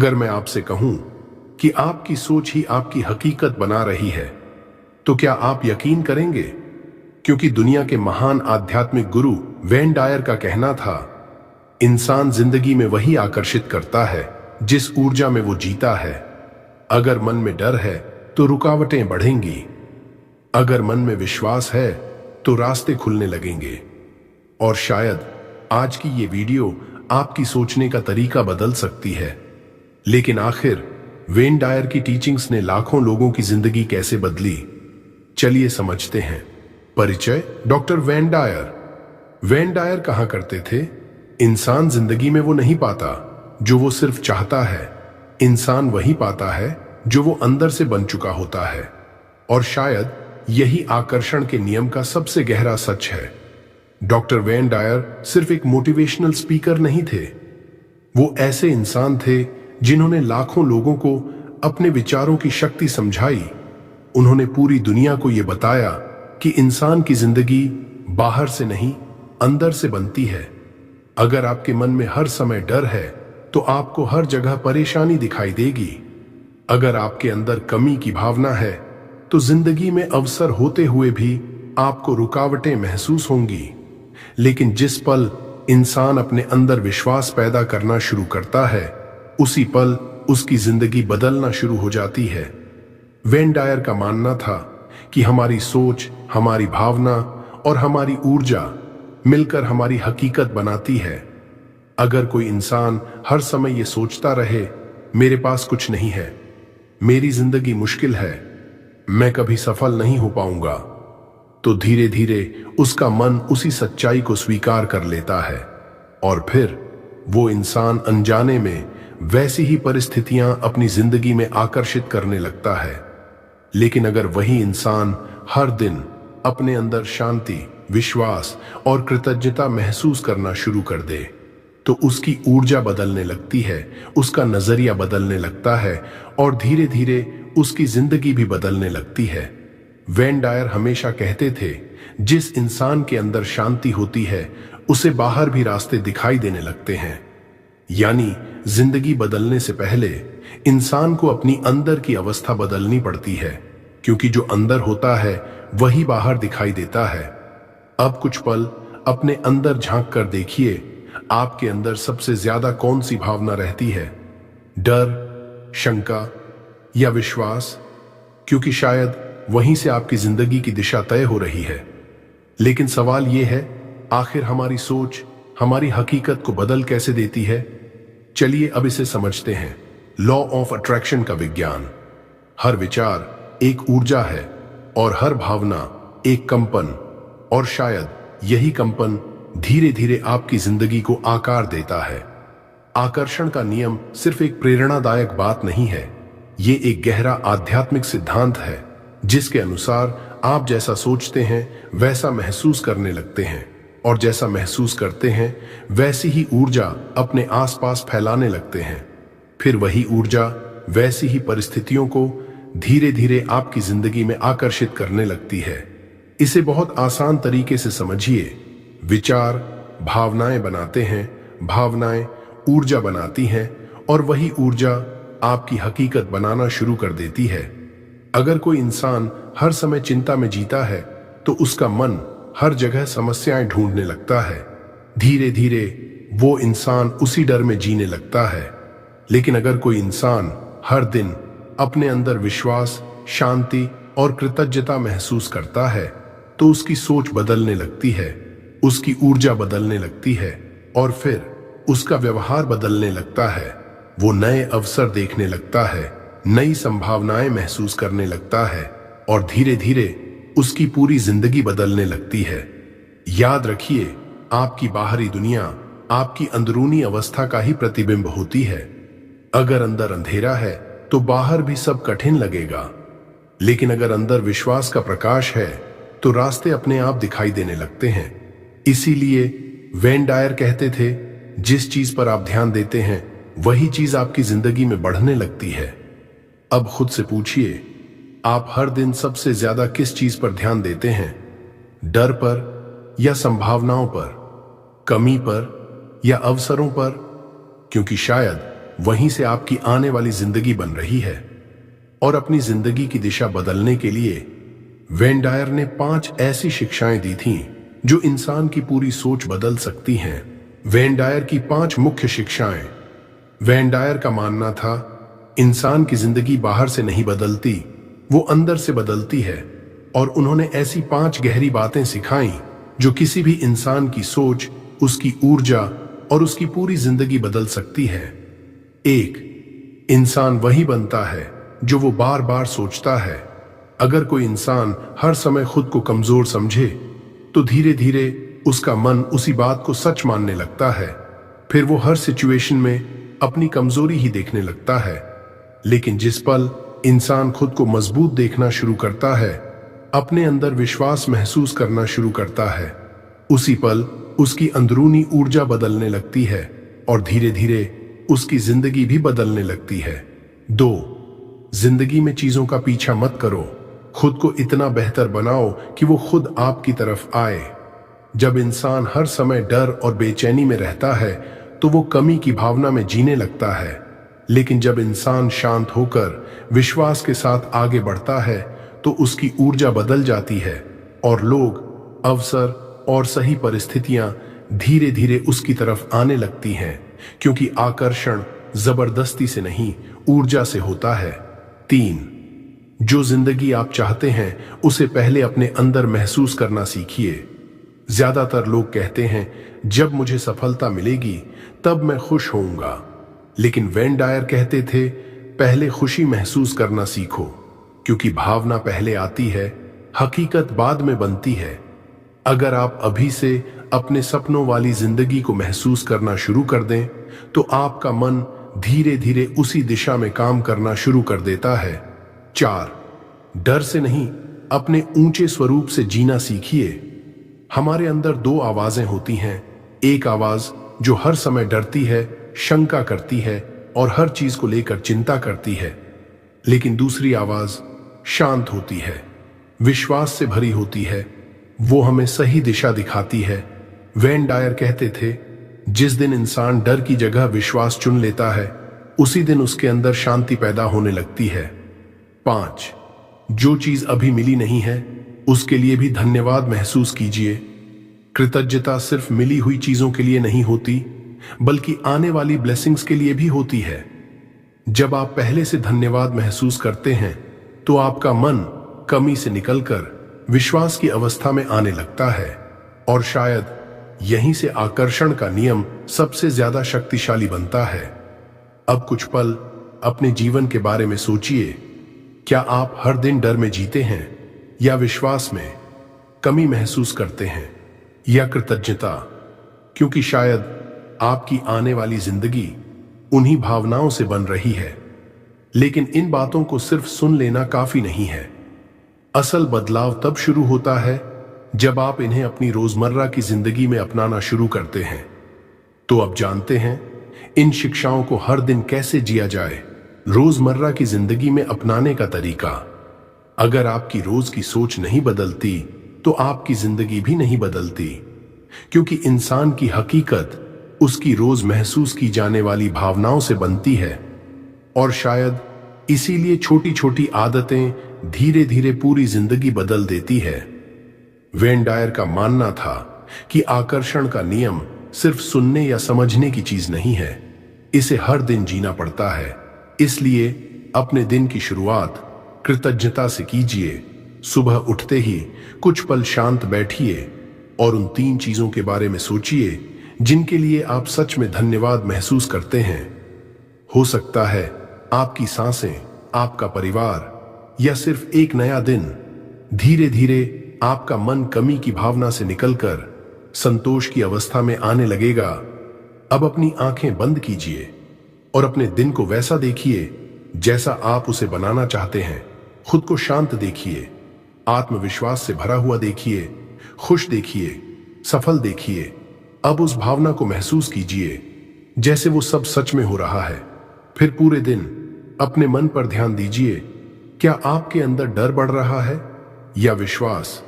अगर मैं आपसे कहूं कि आपकी सोच ही आपकी हकीकत बना रही है, तो क्या आप यकीन करेंगे? क्योंकि दुनिया के महान आध्यात्मिक गुरु वेन डायर का कहना था, इंसान जिंदगी में वही आकर्षित करता है जिस ऊर्जा में वो जीता है। अगर मन में डर है तो रुकावटें बढ़ेंगी, अगर मन में विश्वास है तो रास्ते खुलने लगेंगे। और शायद आज की ये वीडियो आपकी सोचने का तरीका बदल सकती है। लेकिन आखिर वेन डायर की टीचिंग्स ने लाखों लोगों की जिंदगी कैसे बदली, चलिए समझते हैं। परिचय। Doctor Wayne Dyer. Wayne Dyer कहा करते थे, इंसान जिंदगी में वो नहीं पाता जो वो सिर्फ चाहता है, इंसान वही पाता है जो वो अंदर से बन चुका होता है। और शायद यही आकर्षण के नियम का सबसे गहरा सच है। डॉक्टर वेन डायर सिर्फ एक मोटिवेशनल स्पीकर नहीं थे, वो ऐसे इंसान थे जिन्होंने लाखों लोगों को अपने विचारों की शक्ति समझाई। उन्होंने पूरी दुनिया को यह बताया कि इंसान की जिंदगी बाहर से नहीं, अंदर से बनती है। अगर आपके मन में हर समय डर है तो आपको हर जगह परेशानी दिखाई देगी। अगर आपके अंदर कमी की भावना है तो जिंदगी में अवसर होते हुए भी आपको रुकावटें महसूस होंगी। लेकिन जिस पल इंसान अपने अंदर विश्वास पैदा करना शुरू करता है, उसी पल उसकी जिंदगी बदलना शुरू हो जाती है। वेन डायर का मानना था कि हमारी सोच, हमारी भावना और हमारी ऊर्जा मिलकर हमारी हकीकत बनाती है। अगर कोई इंसान हर समय ये सोचता रहे, मेरे पास कुछ नहीं है, मेरी जिंदगी मुश्किल है, मैं कभी सफल नहीं हो पाऊंगा, तो धीरे धीरे उसका मन उसी सच्चाई को स्वीकार कर लेता है और फिर वो इंसान अनजाने में वैसी ही परिस्थितियां अपनी जिंदगी में आकर्षित करने लगता है। लेकिन अगर वही इंसान हर दिन अपने अंदर शांति, विश्वास और कृतज्ञता महसूस करना शुरू कर दे, तो उसकी ऊर्जा बदलने लगती है, उसका नजरिया बदलने लगता है और धीरे धीरे उसकी जिंदगी भी बदलने लगती है। वेन डायर हमेशा कहते थे, जिस इंसान के अंदर शांति होती है उसे बाहर भी रास्ते दिखाई देने लगते हैं। यानी जिंदगी बदलने से पहले इंसान को अपनी अंदर की अवस्था बदलनी पड़ती है, क्योंकि जो अंदर होता है वही बाहर दिखाई देता है। अब कुछ पल अपने अंदर झांक कर देखिए, आपके अंदर सबसे ज्यादा कौन सी भावना रहती है? डर, शंका या विश्वास? क्योंकि शायद वहीं से आपकी जिंदगी की दिशा तय हो रही है। लेकिन सवाल यह है, आखिर हमारी सोच हमारी हकीकत को बदल कैसे देती है? चलिए अब इसे समझते हैं। लॉ ऑफ अट्रैक्शन का विज्ञान। हर विचार एक ऊर्जा है और हर भावना एक कंपन, और शायद यही कंपन धीरे धीरे आपकी जिंदगी को आकार देता है। आकर्षण का नियम सिर्फ एक प्रेरणादायक बात नहीं है, ये एक गहरा आध्यात्मिक सिद्धांत है जिसके अनुसार आप जैसा सोचते हैं वैसा महसूस करने लगते हैं, और जैसा महसूस करते हैं वैसी ही ऊर्जा अपने आसपास फैलाने लगते हैं। फिर वही ऊर्जा वैसी ही परिस्थितियों को धीरे धीरे आपकी जिंदगी में आकर्षित करने लगती है। इसे बहुत आसान तरीके से समझिए। विचार भावनाएं बनाते हैं, भावनाएं ऊर्जा बनाती हैं, और वही ऊर्जा आपकी हकीकत बनाना शुरू कर देती है। अगर कोई इंसान हर समय चिंता में जीता है तो उसका मन हर जगह समस्याएं ढूंढने लगता है। धीरे धीरे वो इंसान उसी डर में जीने लगता है। लेकिन अगर कोई इंसान हर दिन अपने अंदर विश्वास, शांति और कृतज्ञता महसूस करता है, तो उसकी सोच बदलने लगती है, उसकी ऊर्जा बदलने लगती है, और फिर उसका व्यवहार बदलने लगता है। वो नए अवसर देखने लगता है, नई संभावनाएं महसूस करने लगता है, और धीरे धीरे उसकी पूरी जिंदगी बदलने लगती है। याद रखिए, आपकी बाहरी दुनिया आपकी अंदरूनी अवस्था का ही प्रतिबिंब होती है। अगर अंदर अंधेरा है तो बाहर भी सब कठिन लगेगा, लेकिन अगर अंदर विश्वास का प्रकाश है तो रास्ते अपने आप दिखाई देने लगते हैं। इसीलिए वेन डायर कहते थे, जिस चीज पर आप ध्यान देते हैं वही चीज आपकी जिंदगी में बढ़ने लगती है। अब खुद से पूछिए, आप हर दिन सबसे ज्यादा किस चीज पर ध्यान देते हैं? डर पर या संभावनाओं पर, कमी पर या अवसरों पर? क्योंकि शायद वहीं से आपकी आने वाली जिंदगी बन रही है। और अपनी जिंदगी की दिशा बदलने के लिए वेन डायर ने 5 ऐसी शिक्षाएं दी थीं जो इंसान की पूरी सोच बदल सकती हैं। वेन डायर की 5 मुख्य शिक्षाएं। वेन डायर का मानना था, इंसान की जिंदगी बाहर से नहीं बदलती, वो अंदर से बदलती है। और उन्होंने ऐसी 5 गहरी बातें सिखाई जो किसी भी इंसान की सोच, उसकी ऊर्जा और उसकी पूरी जिंदगी बदल सकती है। 1. इंसान वही बनता है जो वो बार बार सोचता है। अगर कोई इंसान हर समय खुद को कमजोर समझे तो धीरे धीरे उसका मन उसी बात को सच मानने लगता है। फिर वो हर सिचुएशन में अपनी कमजोरी ही देखने लगता है। लेकिन जिस पल इंसान खुद को मजबूत देखना शुरू करता है, अपने अंदर विश्वास महसूस करना शुरू करता है, उसी पल उसकी अंदरूनी ऊर्जा बदलने लगती है और धीरे धीरे उसकी जिंदगी भी बदलने लगती है। 2. जिंदगी में चीजों का पीछा मत करो, खुद को इतना बेहतर बनाओ कि वो खुद आपकी तरफ आए। जब इंसान हर समय डर और बेचैनी में रहता है तो वो कमी की भावना में जीने लगता है। लेकिन जब इंसान शांत होकर विश्वास के साथ आगे बढ़ता है तो उसकी ऊर्जा बदल जाती है और लोग, अवसर और सही परिस्थितियां धीरे धीरे उसकी तरफ आने लगती हैं, क्योंकि आकर्षण जबरदस्ती से नहीं, ऊर्जा से होता है। 3. जो जिंदगी आप चाहते हैं उसे पहले अपने अंदर महसूस करना सीखिए। ज्यादातर लोग कहते हैं, जब मुझे सफलता मिलेगी तब मैं खुश होऊंगा। लेकिन वेन डायर कहते थे, पहले खुशी महसूस करना सीखो, क्योंकि भावना पहले आती है, हकीकत बाद में बनती है। अगर आप अभी से अपने सपनों वाली जिंदगी को महसूस करना शुरू कर दें तो आपका मन धीरे धीरे उसी दिशा में काम करना शुरू कर देता है। 4. डर से नहीं, अपने ऊंचे स्वरूप से जीना सीखिए। हमारे अंदर 2 आवाजें होती हैं। एक आवाज जो हर समय डरती है, शंका करती है और हर चीज को लेकर चिंता करती है। लेकिन दूसरी आवाज शांत होती है, विश्वास से भरी होती है, वो हमें सही दिशा दिखाती है। वेन डायर कहते थे, जिस दिन इंसान डर की जगह विश्वास चुन लेता है उसी दिन उसके अंदर शांति पैदा होने लगती है। 5. जो चीज अभी मिली नहीं है उसके लिए भी धन्यवाद महसूस कीजिए। कृतज्ञता सिर्फ मिली हुई चीजों के लिए नहीं होती, बल्कि आने वाली ब्लेसिंग्स के लिए भी होती है। जब आप पहले से धन्यवाद महसूस करते हैं तो आपका मन कमी से निकलकर विश्वास की अवस्था में आने लगता है और शायद यहीं से आकर्षण का नियम सबसे ज्यादा शक्तिशाली बनता है। अब कुछ पल अपने जीवन के बारे में सोचिए। क्या आप हर दिन डर में जीते हैं या विश्वास में? कमी महसूस करते हैं या कृतज्ञता? क्योंकि शायद आपकी आने वाली जिंदगी उन्हीं भावनाओं से बन रही है। लेकिन इन बातों को सिर्फ सुन लेना काफी नहीं है। असल बदलाव तब शुरू होता है जब आप इन्हें अपनी रोजमर्रा की जिंदगी में अपनाना शुरू करते हैं। तो अब जानते हैं इन शिक्षाओं को हर दिन कैसे जिया जाए, रोजमर्रा की जिंदगी में अपनाने का तरीका। अगर आपकी रोज की सोच नहीं बदलती तो आपकी जिंदगी भी नहीं बदलती, क्योंकि इंसान की हकीकत उसकी रोज महसूस की जाने वाली भावनाओं से बनती है। और शायद इसीलिए छोटी छोटी आदतें धीरे धीरे पूरी जिंदगी बदल देती है। वेन डायर का मानना था कि आकर्षण का नियम सिर्फ सुनने या समझने की चीज नहीं है, इसे हर दिन जीना पड़ता है। इसलिए अपने दिन की शुरुआत कृतज्ञता से कीजिए। सुबह उठते ही कुछ पल शांत बैठिए और उन 3 चीजों के बारे में सोचिए जिनके लिए आप सच में धन्यवाद महसूस करते हैं। हो सकता है आपकी सांसें, आपका परिवार या सिर्फ एक नया दिन। धीरे धीरे आपका मन कमी की भावना से निकलकर संतोष की अवस्था में आने लगेगा। अब अपनी आंखें बंद कीजिए और अपने दिन को वैसा देखिए जैसा आप उसे बनाना चाहते हैं। खुद को शांत देखिए, आत्मविश्वास से भरा हुआ देखिए, खुश देखिए, सफल देखिए। अब उस भावना को महसूस कीजिए जैसे वो सब सच में हो रहा है। फिर पूरे दिन अपने मन पर ध्यान दीजिए। क्या आपके अंदर डर बढ़ रहा है या विश्वास?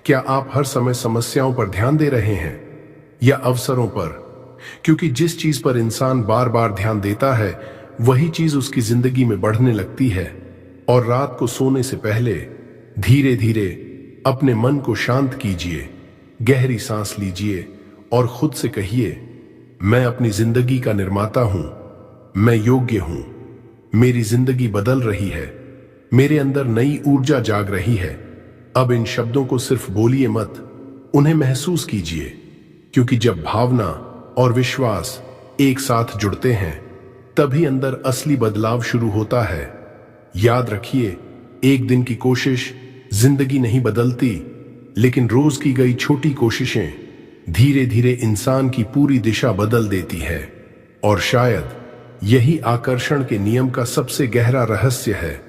क्या आप हर समय समस्याओं पर ध्यान दे रहे हैं या अवसरों पर? क्योंकि जिस चीज पर इंसान बार बार ध्यान देता है वही चीज उसकी जिंदगी में बढ़ने लगती है। और रात को सोने से पहले धीरे धीरे अपने मन को शांत कीजिए, गहरी सांस लीजिए और खुद से कहिए, मैं अपनी जिंदगी का निर्माता हूं, मैं योग्य हूं, मेरी जिंदगी बदल रही है, मेरे अंदर नई ऊर्जा जाग रही है। अब इन शब्दों को सिर्फ बोलिए मत, उन्हें महसूस कीजिए, क्योंकि जब भावना और विश्वास एक साथ जुड़ते हैं तभी अंदर असली बदलाव शुरू होता है। याद रखिए, एक दिन की कोशिश जिंदगी नहीं बदलती, लेकिन रोज की गई छोटी कोशिशें धीरे धीरे इंसान की पूरी दिशा बदल देती है। और शायद यही आकर्षण के नियम का सबसे गहरा रहस्य है।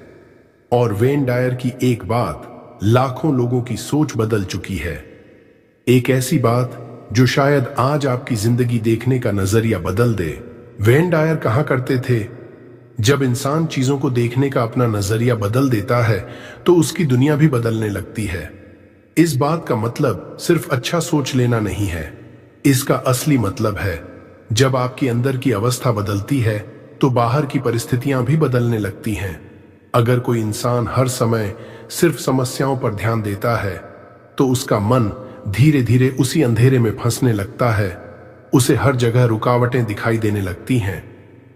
और वेन डायर की एक बात लाखों लोगों की सोच बदल चुकी है, एक ऐसी बात जो शायद आज आपकी जिंदगी देखने का नजरिया बदल दे। वेन डायर कहा करते थे, जब इंसान चीजों को देखने का अपना नजरिया बदल देता है तो उसकी दुनिया भी बदलने लगती है। इस बात का मतलब सिर्फ अच्छा सोच लेना नहीं है, इसका असली मतलब है जब आपकी अंदर की अवस्था बदलती है तो बाहर की परिस्थितियां भी बदलने लगती हैं। अगर कोई इंसान हर समय सिर्फ समस्याओं पर ध्यान देता है तो उसका मन धीरे धीरे उसी अंधेरे में फंसने लगता है, उसे हर जगह रुकावटें दिखाई देने लगती हैं।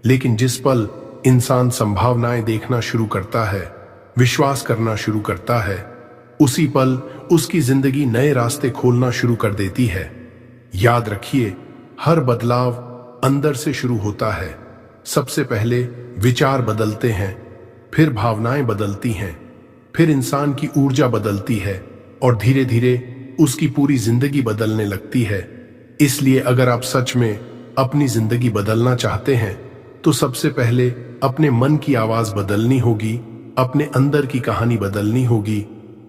लेकिन जिस पल इंसान संभावनाएं देखना शुरू करता है, विश्वास करना शुरू करता है, उसी पल उसकी जिंदगी नए रास्ते खोलना शुरू कर देती है। याद रखिए, हर बदलाव अंदर से शुरू होता है। सबसे पहले विचार बदलते हैं, फिर भावनाएं बदलती हैं, फिर इंसान की ऊर्जा बदलती है और धीरे धीरे उसकी पूरी जिंदगी बदलने लगती है। इसलिए अगर आप सच में अपनी जिंदगी बदलना चाहते हैं तो सबसे पहले अपने मन की आवाज बदलनी होगी, अपने अंदर की कहानी बदलनी होगी,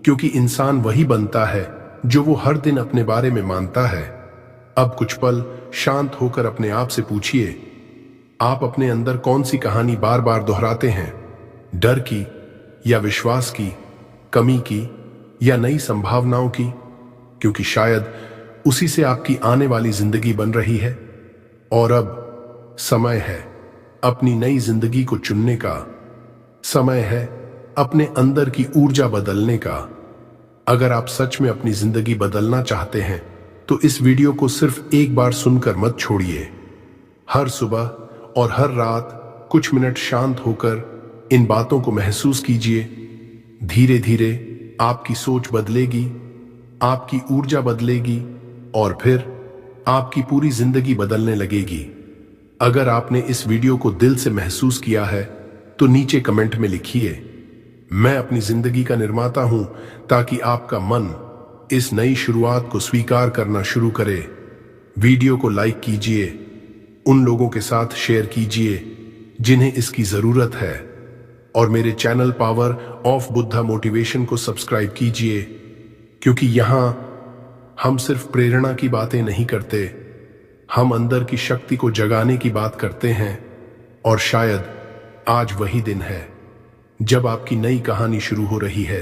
क्योंकि इंसान वही बनता है जो वो हर दिन अपने बारे में मानता है। अब कुछ पल शांत होकर अपने आप से पूछिए, आप अपने अंदर कौन सी कहानी बार बार दोहराते हैं? डर की या विश्वास की, कमी की या नई संभावनाओं की? क्योंकि शायद उसी से आपकी आने वाली जिंदगी बन रही है। और अब समय है अपनी नई जिंदगी को चुनने का, समय है अपने अंदर की ऊर्जा बदलने का। अगर आप सच में अपनी जिंदगी बदलना चाहते हैं तो इस वीडियो को सिर्फ एक बार सुनकर मत छोड़िए। हर सुबह और हर रात कुछ मिनट शांत होकर इन बातों को महसूस कीजिए। धीरे धीरे आपकी सोच बदलेगी, आपकी ऊर्जा बदलेगी और फिर आपकी पूरी जिंदगी बदलने लगेगी। अगर आपने इस वीडियो को दिल से महसूस किया है तो नीचे कमेंट में लिखिए, मैं अपनी जिंदगी का निर्माता हूं, ताकि आपका मन इस नई शुरुआत को स्वीकार करना शुरू करे। वीडियो को लाइक कीजिए, उन लोगों के साथ शेयर कीजिए जिन्हें इसकी जरूरत है, और मेरे channel power of Buddha motivation को सब्सक्राइब कीजिए, क्योंकि यहां हम सिर्फ प्रेरणा की बातें नहीं करते, हम अंदर की शक्ति को जगाने की बात करते हैं। और शायद आज वही दिन है जब आपकी नई कहानी शुरू हो रही है।